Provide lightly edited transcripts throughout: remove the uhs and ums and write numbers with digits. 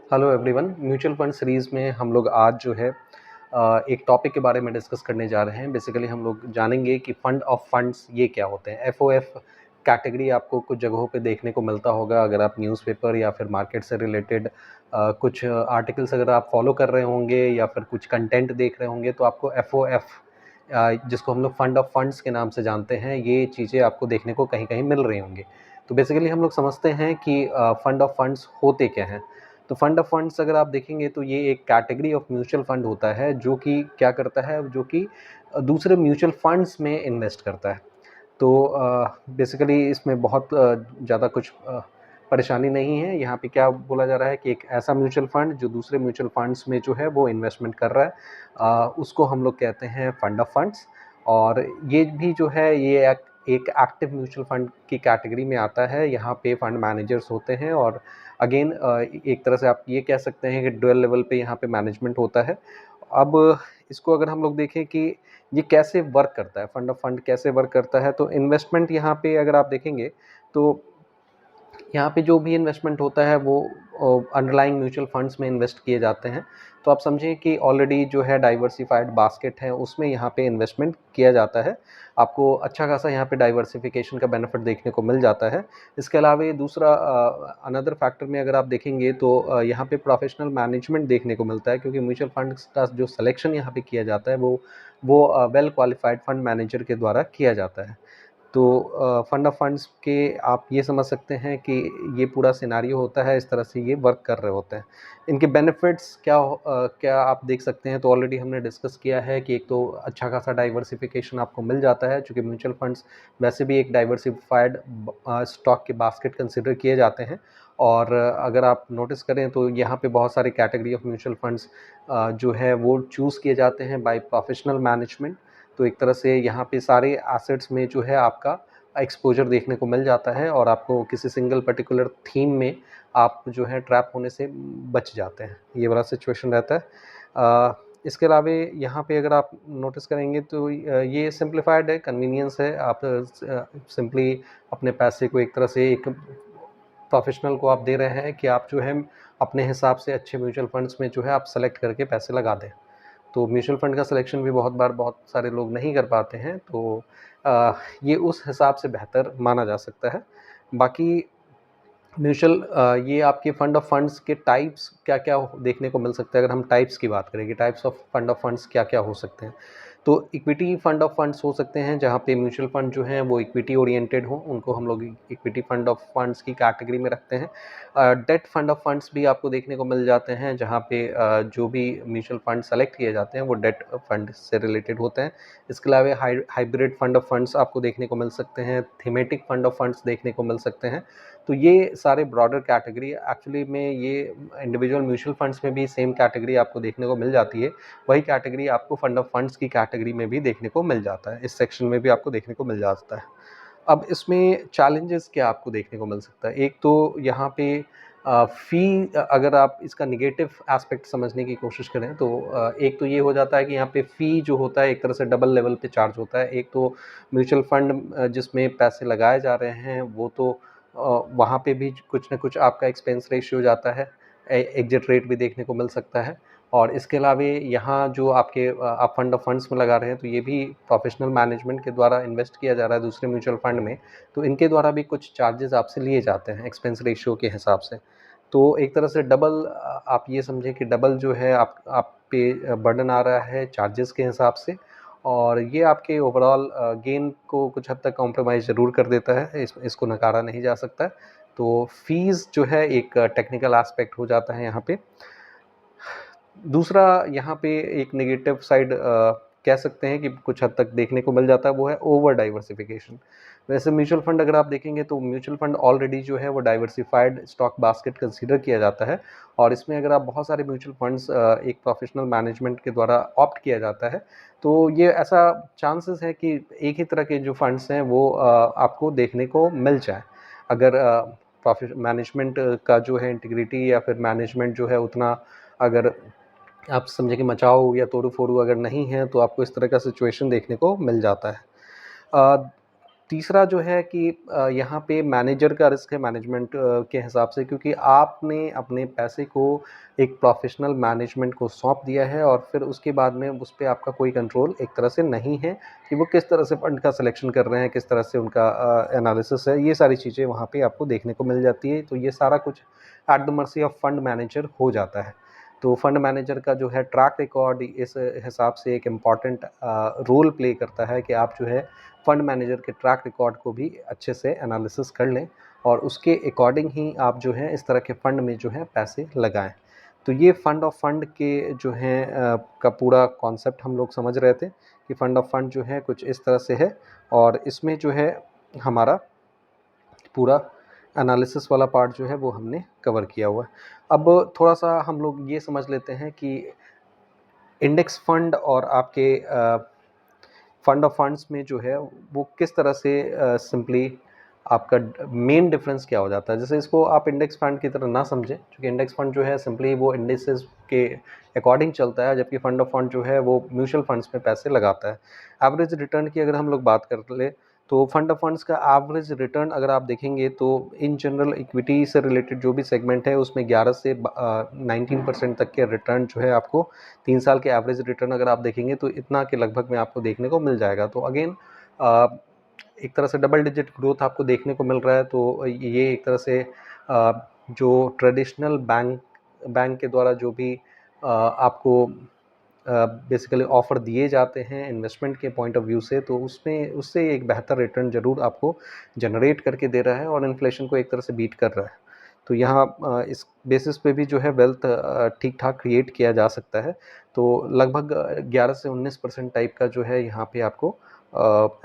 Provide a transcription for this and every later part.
Hello everyone. Mutual fund series में हम लोग आज जो है एक टॉपिक के बारे में डिस्कस करने जा रहे हैं। बेसिकली हम लोग जानेंगे कि फंड ऑफ फंड्स ये क्या होते हैं। एफओएफ कैटेगरी आपको कुछ जगहों पे देखने को मिलता होगा अगर आप न्यूज़पेपर या फिर मार्केट से रिलेटेड कुछ आर्टिकल्स अगर आप फॉलो कर रहे होंगे या फिर कुछ कंटेंट देख रहे होंगे तो आपको एफओएफ जिसको हम लोग फंड ऑफ फंड्स के नाम से जानते हैं, ये चीज़ें आपको देखने को कहीं कहीं मिल रही होंगी। तो बेसिकली हम लोग समझते हैं कि फंड ऑफ फंड्स होते क्या हैं। तो फंड ऑफ फंड्स अगर आप देखेंगे तो ये एक कैटेगरी ऑफ म्यूचुअल फंड होता है जो कि क्या करता है, जो कि दूसरे म्यूचुअल फंड्स में इन्वेस्ट करता है। तो बेसिकली इसमें बहुत ज़्यादा कुछ परेशानी नहीं है। यहाँ पे क्या बोला जा रहा है कि एक ऐसा म्यूचुअल फंड जो दूसरे म्यूचुअल फंड्स में जो है वो इन्वेस्टमेंट कर रहा है, उसको हम लोग कहते हैं फंड ऑफ फंड्स। और ये भी जो है ये एक एक्टिव म्यूचुअल फंड की कैटेगरी में आता है। यहाँ पे फंड मैनेजर्स होते हैं और अगेन एक तरह से आप ये कह सकते हैं कि डुअल लेवल पे यहाँ पे मैनेजमेंट होता है। अब इसको अगर हम लोग देखें कि ये कैसे वर्क करता है, फंड ऑफ फंड कैसे वर्क करता है, तो इन्वेस्टमेंट यहाँ पे अगर आप देखेंगे तो यहाँ पे जो भी इन्वेस्टमेंट होता है वो अंडरलाइंग म्यूचुअल फंड्स में इन्वेस्ट किए जाते हैं। तो आप समझिए कि ऑलरेडी जो है डाइवर्सिफाइड बास्केट है उसमें यहाँ पे इन्वेस्टमेंट किया जाता है। आपको अच्छा खासा यहाँ पे डाइवर्सिफिकेशन का बेनिफिट देखने को मिल जाता है। इसके अलावा दूसरा अनदर फैक्टर में अगर आप देखेंगे तो यहाँ पे प्रोफेशनल मैनेजमेंट देखने को मिलता है, क्योंकि म्यूचुअल फंड्स का जो सिलेक्शन यहाँ पे किया जाता है वो वेल क्वालिफाइड फंड मैनेजर के द्वारा किया जाता है। तो फंड ऑफ फंड्स के आप ये समझ सकते हैं कि ये पूरा सिनारियो होता है, इस तरह से ये वर्क कर रहे होते हैं। इनके बेनिफिट्स क्या आप देख सकते हैं, तो ऑलरेडी हमने डिस्कस किया है कि एक तो अच्छा खासा डाइवर्सिफिकेशन आपको मिल जाता है, क्योंकि म्यूचुअल फंड्स वैसे भी एक डाइवर्सिफाइड स्टॉक के बास्केट कंसिडर किए जाते हैं। और अगर आप नोटिस करें तो यहाँ पे बहुत सारे कैटेगरी ऑफ म्यूचुअल फंड्स जो है वो चूज़ किए जाते हैं बाय प्रोफेशनल मैनेजमेंट। तो एक तरह से यहाँ पे सारे एसेट्स में जो है आपका एक्सपोजर देखने को मिल जाता है और आपको किसी सिंगल पर्टिकुलर थीम में आप जो है ट्रैप होने से बच जाते हैं। ये वाला सिचुएशन रहता है। इसके अलावा यहाँ पे अगर आप नोटिस करेंगे तो ये सिंप्लीफाइड है, कन्वीनियंस है। आप सिंपली अपने पैसे को एक तरह से एक प्रोफेशनल को आप दे रहे हैं कि आप जो है अपने हिसाब से अच्छे म्यूचुअल फंड्स में जो है आप सेलेक्ट करके पैसे लगा दें। तो म्यूचुअल फंड का सिलेक्शन भी बहुत बार बहुत सारे लोग नहीं कर पाते हैं, तो ये उस हिसाब से बेहतर माना जा सकता है। बाकी ये आपके फंड ऑफ फंड्स के टाइप्स क्या क्या देखने को मिल सकता है। अगर हम टाइप्स की बात करें कि types of fund of funds क्या क्या हो सकते हैं, तो इक्विटी फंड ऑफ फंड्स हो सकते हैं, जहाँ पे म्यूचुअल फंड जो हैं वो इक्विटी ओरिएंटेड हो, उनको हम लोग इक्विटी फंड ऑफ फंड्स की कैटेगरी में रखते हैं। डेट फंड ऑफ फंड्स भी आपको देखने को मिल जाते हैं, जहाँ पे जो भी म्यूचुअल फंड सेलेक्ट किए जाते हैं वो डेट फंड से रिलेटेड होते हैं। इसके अलावा हाइब्रिड फंड ऑफ फंड्स आपको देखने को मिल सकते हैं, थीमेटिक फंड ऑफ फंड्स देखने को मिल सकते हैं। तो ये सारे ब्रॉडर कैटेगरी एक्चुअली में ये इंडिविजुअल म्यूचुअल फंड्स में भी सेम कैटेगरी आपको देखने को मिल जाती है। वही कैटेगरी आपको फंड ऑफ फंड्स की कैटेगरी में भी देखने को मिल जाता है, इस सेक्शन में भी आपको देखने को मिल जाता है। अब इसमें चैलेंजेस क्या आपको देखने को मिल सकता है। एक तो यहाँ पे फ़ी, अगर आप इसका नेगेटिव एस्पेक्ट समझने की कोशिश करें तो एक तो ये हो जाता है कि यहाँ पे फ़ी जो होता है एक तरह से डबल लेवल पे चार्ज होता है। एक तो म्यूचुअल फंड जिसमें पैसे लगाए जा रहे हैं वो तो वहाँ पे भी कुछ ना कुछ आपका एक्सपेंस रेशियो जाता है, एग्जिट रेट भी देखने को मिल सकता है। और इसके अलावा यहाँ जो आप फंड ऑफ फंड्स में लगा रहे हैं तो ये भी प्रोफेशनल मैनेजमेंट के द्वारा इन्वेस्ट किया जा रहा है दूसरे म्यूचुअल फंड में, तो इनके द्वारा भी कुछ चार्जेस आपसे लिए जाते हैं एक्सपेंस रेशियो के हिसाब से। तो एक तरह से डबल, आप ये समझें कि डबल जो है आप पे बर्डन आ रहा है चार्जेस के हिसाब से, और ये आपके ओवरऑल गेन को कुछ हद तक कॉम्प्रोमाइज़ ज़रूर कर देता है, इसको नकारा नहीं जा सकता। तो फ़ीस जो है एक टेक्निकल एस्पेक्ट हो जाता है यहाँ पे। दूसरा यहाँ पे एक नेगेटिव साइड कह सकते हैं कि कुछ हद तक देखने को मिल जाता है, वो है ओवर डाइवर्सिफिकेशन। वैसे म्यूचुअल फंड अगर आप देखेंगे तो म्यूचुअल फंड ऑलरेडी जो है वो डाइवर्सिफाइड स्टॉक बास्केट कंसीडर किया जाता है, और इसमें अगर आप बहुत सारे म्यूचुअल फंड्स एक प्रोफेशनल मैनेजमेंट के द्वारा ऑप्ट किया जाता है, तो ये ऐसा चांसेस है कि एक ही तरह के जो फंड्स हैं वो आपको देखने को मिल जाए। अगर मैनेजमेंट का जो है इंटीग्रिटी या फिर मैनेजमेंट जो है उतना, अगर आप समझे कि मचाओ या तोड़ू-फोड़ू अगर नहीं है तो आपको इस तरह का सिचुएशन देखने को मिल जाता है। तीसरा जो है कि यहाँ पे मैनेजर का रिस्क है मैनेजमेंट के हिसाब से, क्योंकि आपने अपने पैसे को एक प्रोफेशनल मैनेजमेंट को सौंप दिया है और फिर उसके बाद में उस पे आपका कोई कंट्रोल एक तरह से नहीं है कि वो किस तरह से फंड का सिलेक्शन कर रहे हैं, किस तरह से उनका एनालिसिस है, ये सारी चीज़ें वहाँ पे आपको देखने को मिल जाती है। तो ये सारा कुछ at the mercy of fund manager हो जाता है। तो फंड मैनेजर का जो है ट्रैक रिकॉर्ड इस हिसाब से एक इम्पॉर्टेंट रोल प्ले करता है कि आप जो है फंड मैनेजर के ट्रैक रिकॉर्ड को भी अच्छे से एनालिसिस कर लें और उसके अकॉर्डिंग ही आप जो है इस तरह के फ़ंड में जो है पैसे लगाएं। तो ये फ़ंड ऑफ फंड के जो है का पूरा कॉन्सेप्ट हम लोग समझ रहे थे कि फ़ंड ऑफ फंड जो है कुछ इस तरह से है और इसमें जो है हमारा पूरा एनालिसिस वाला पार्ट जो है वो हमने कवर किया हुआ है। अब थोड़ा-सा हम लोग ये समझ लेते हैं कि इंडेक्स फंड और आपके फंड ऑफ फंड्स में जो है वो किस तरह से सिंपली आपका मेन डिफरेंस क्या हो जाता है। जैसे इसको आप इंडेक्स फंड की तरह ना समझें, क्योंकि इंडेक्स फंड जो है सिंपली वो इंडेक्सेस के अकॉर्डिंग चलता है, जबकि फंड ऑफ फंड जो है वो म्यूचुअल फंड्स में पैसे लगाता है। एवरेज रिटर्न की अगर हम लोग बात कर ले तो फंड ऑफ फंड्स का एवरेज रिटर्न अगर आप देखेंगे तो इन जनरल इक्विटी से रिलेटेड जो भी सेगमेंट है उसमें 11 से 19% तक के रिटर्न जो है आपको 3 साल के एवरेज रिटर्न अगर आप देखेंगे तो इतना के लगभग में आपको देखने को मिल जाएगा। तो अगेन एक तरह से डबल डिजिट ग्रोथ आपको देखने को मिल रहा है। तो ये एक तरह से जो ट्रेडिशनल बैंक के द्वारा जो भी आपको बेसिकली ऑफ़र दिए जाते हैं इन्वेस्टमेंट के पॉइंट ऑफ व्यू से, तो उसमें उससे एक बेहतर रिटर्न ज़रूर आपको जनरेट करके दे रहा है और इन्फ्लेशन को एक तरह से बीट कर रहा है। तो यहाँ इस बेसिस पे भी जो है वेल्थ ठीक-ठाक क्रिएट किया जा सकता है। तो लगभग 11 से 19% टाइप का जो है यहाँ पे आपको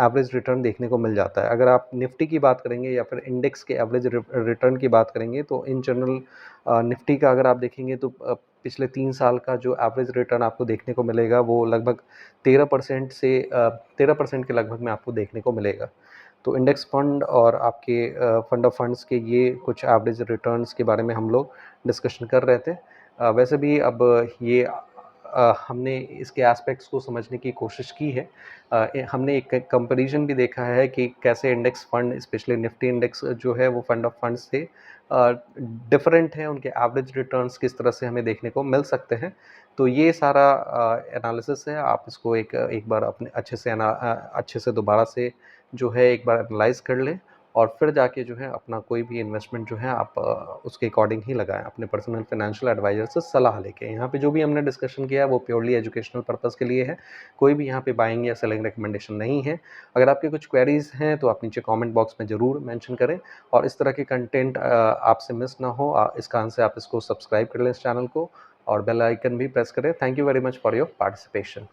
एवरेज रिटर्न देखने को मिल जाता है। अगर आप निफ्टी की बात करेंगे या फिर इंडेक्स के एवरेज रिटर्न की बात करेंगे तो इन जनरल निफ्टी का अगर आप देखेंगे तो पिछले 3 साल का जो एवरेज रिटर्न आपको देखने को मिलेगा वो लगभग 13% से 13% के लगभग में आपको देखने को मिलेगा। तो इंडेक्स फंड और आपके फंड ऑफ फंड्स के ये कुछ एवरेज रिटर्न्स के बारे में हम लोग डिस्कशन कर रहे थे। वैसे भी अब ये हमने इसके एस्पेक्ट्स को समझने की कोशिश की है। हमने एक कंपैरिजन भी देखा है कि कैसे index fund specially Nifty index जो है वो फंड ऑफ फंड्स से डिफरेंट है, उनके एवरेज रिटर्न्स किस तरह से हमें देखने को मिल सकते हैं। तो ये सारा एनालिसिस है, आप इसको एक बार अपने अच्छे से दोबारा से जो है एक बार एनालाइज़ कर लें और फिर जाके जो है अपना कोई भी इन्वेस्टमेंट जो है आप उसके अकॉर्डिंग ही लगाएँ, अपने पर्सनल फाइनेंशियल एडवाइज़र से सलाह लेके। यहाँ पे जो भी हमने डिस्कशन किया है वो प्योरली एजुकेशनल पर्पज़ के लिए है, कोई भी यहाँ पे बाइंग या सेलिंग रिकमेंडेशन नहीं है। अगर आपके कुछ क्वेरीज़ हैं तो आप नीचे कमेंट बॉक्स में ज़रूर मेंशन करें और इस तरह के कंटेंट आपसे मिस ना हो, इस कारण से आप इसको सब्सक्राइब कर लें इस चैनल को और बेल आइकन भी प्रेस करें। Thank you very much for your participation.